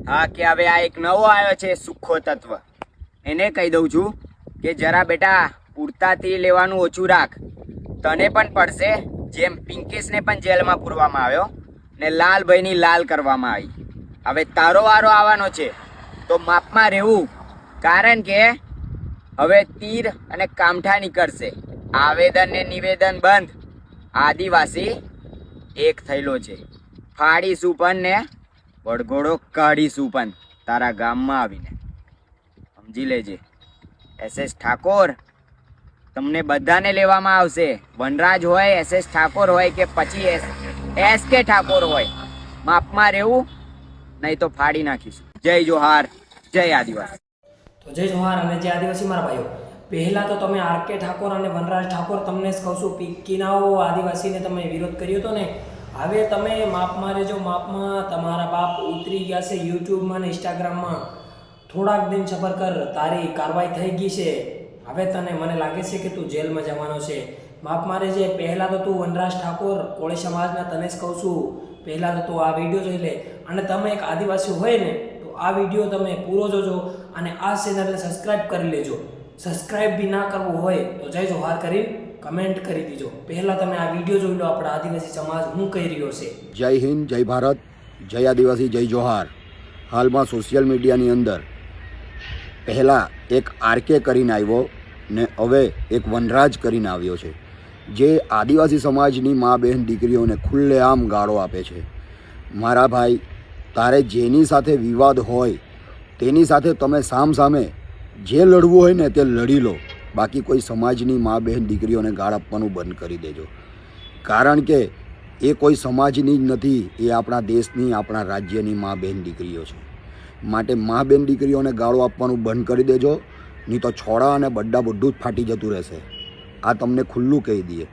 હા કે હવે આ એક નવો આવ્યો છે સુખો તત્વ. એને કહી દઉં છું કે જરા બેટા પૂરતાથી લેવાનું ઓછું રાખ. તને પણ પડશે જેમ પિંકેશને પણ જેલમાં પૂરવામાં આવ્યો ને લાલભાઈની લાલ કરવામાં આવી. હવે તારો વારો આવવાનો છે તો માપમાં રહેવું, કારણ કે હવે તીર અને કામઠા નીકળશે. આવેદન ને નિવેદન બંધ. આદિવાસી એક થયેલો છે. ફાડીશું પણ ને વડઘોડો કાઢીશું પણ તારા ગામમાં આવીને. સમજી લેજે. SS ઠાકોર તમને બધાને લેવામાં આવશે. વનરાજ હોય, SS ઠાકોર હોય કે પછી SK ઠાકોર હોય, માપમાં રહેવું, નહીં તો ફાડી નાખીશું. જય જોહાર, જય આદિવાસી. તો જય જોહાર અને જય આદિવાસી મારા ભાઈઓ. પહેલાં તો તમે RK ઠાકોર અને વનરાજ ઠાકોર તમને જ કહું છું, પિક્કીનાઓ આદિવાસીને તમે વિરોધ કર્યો હતો ને, હવે તમે માપમાં રહેજો. માપમાં તમારા બાપ ઉતરી ગયા છે યુટ્યુબમાં ને ઇન્સ્ટાગ્રામમાં. થોડાક દિન સફર કર, તારી કાર્યવાહી થઈ ગઈ છે. હવે તને મને લાગે છે કે તું જેલમાં જવાનો છે. માપમાં રહેજે. પહેલાં તો તું વનરાજ ઠાકોર કોળી સમાજના, તને જ કહું છું, પહેલાં તો તું આ વિડીયો જોઈ લે. અને તમે એક આદિવાસી હોય ને તો આ વિડીયો તમે પૂરો જોજો અને આ ચેનલને સબસ્ક્રાઈબ કરી લેજો. સબસ્ક્રાઈબ બી ના કરવું હોય તો જય જોહાર કરી કમેન્ટ કરી દીજો. પહેલાં તમે આ વિડીયો જોઈ લો, આપણા આદિવાસી સમાજ શું કહી રહ્યો છે. જય હિન્દ, જય ભારત, જય આદિવાસી, જય જોહાર. હાલમાં સોશિયલ મીડિયાની અંદર પહેલાં એક RK કરીને આવ્યો ને હવે એક વનરાજ કરીને આવ્યો છે, જે આદિવાસી સમાજની મા બહેન દીકરીઓને ખુલ્લેઆમ ગાળો આપે છે. મારા ભાઈ, તારે જેની સાથે વિવાદ હોય તેની સાથે તમે સામે જે લડવું હોય ને તે લડી લો. બાકી કોઈ સમાજની મા બહેન દીકરીઓને ગાળ આપવાનું બંધ કરી દેજો. કારણ કે એ કોઈ સમાજની જ નથી, એ આપણા દેશની, આપણા રાજ્યની મા બહેન દીકરીઓ છે. માટે મા બહેન દીકરીઓને ગાળો આપવાનું બંધ કરી દેજો, નહીં તો છોડા અને બड्डा બધું જ ફાટી જતું રહેશે. આ તમને ખુલ્લું કહી દઈએ.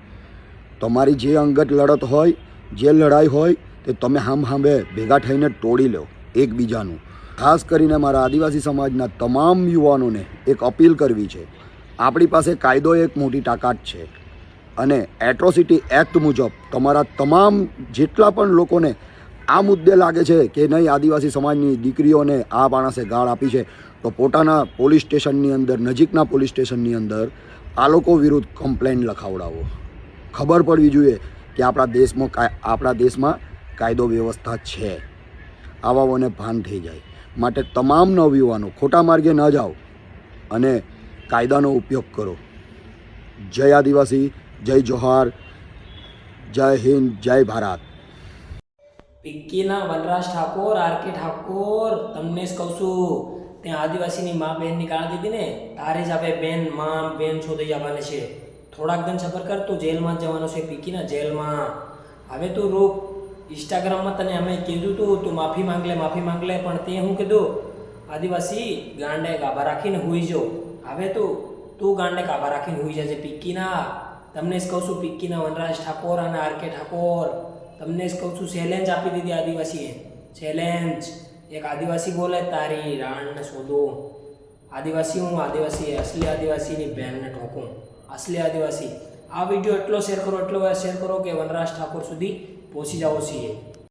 તમારી જે અંગત લડત હોય, જે લડાઈ હોય તે તમે સામે ભેગા થઈને તોડી લો એકબીજાનું. ખાસ કરીને મારા આદિવાસી સમાજના તમામ યુવાનોને એક અપીલ કરવી છે. આપણી પાસે કાયદો એક મોટી તાકાત છે અને એટ્રોસિટી એક્ટ મુજબ તમારા તમામ જેટલા પણ લોકોને આ મુદ્દે લાગે છે કે નહીં આદિવાસી સમાજની દીકરીઓને આ માણસે ગાળ આપી છે, તો પોતાના પોલીસ સ્ટેશનની અંદર, નજીકના પોલીસ સ્ટેશનની અંદર આ લોકો વિરુદ્ધ કમ્પ્લેન લખાવડાવો. ખબર પડવી જોઈએ કે આપણા દેશમાં કાયદો વ્યવસ્થા છે. આવાઓને ભાન થઈ જાય. માટે તમામ નવયુવાનો ખોટા માર્ગે ન જાઓ અને કાયદાનો ઉપયોગ કરો. જય આદિવાસી, જય જોહાર, જય હિન્દ, જય ભારત. પિક્કીના વનરાજ ઠાકોર, RK ઠાકોર, તમને જ કહું છું, ત્યાં આદિવાસીની મા બહેનની ગાળ દીધી ને, તારે જ હવે બેન શોધી જવાની છે. થોડાક દિન સફર કર, તું જેલમાં જ જવાનો છે. પિક્કીના જેલમાં. હવે તું રોક. ઇન્સ્ટાગ્રામમાં તને અમે કીધું તું માફી માંગ લે, પણ તે શું કીધું, આદિવાસી ગાંડે ગાભા રાખીને હુઈ જો. હવે તું ગાંડે ગાભા રાખીને હુઈ જજે. પિક્કીના, તમને જ કહું છું, પિક્કીના વનરાજ ઠાકોર અને RK ઠાકોર, તમને જ કહું છું, ચેલેન્જ આપી દીધી આદિવાસીએ. ચેલેન્જ. એક આદિવાસી બોલે તારી રાણને શોધો. આદિવાસી હું આદિવાસી, અસલી આદિવાસીની બહેનને ઠોકું. અસલી આદિવાસી. આ વિડીયો એટલો શેર કરો કે વનરાજ ઠાકોર સુધી પહોંચી જાઓ છીએ.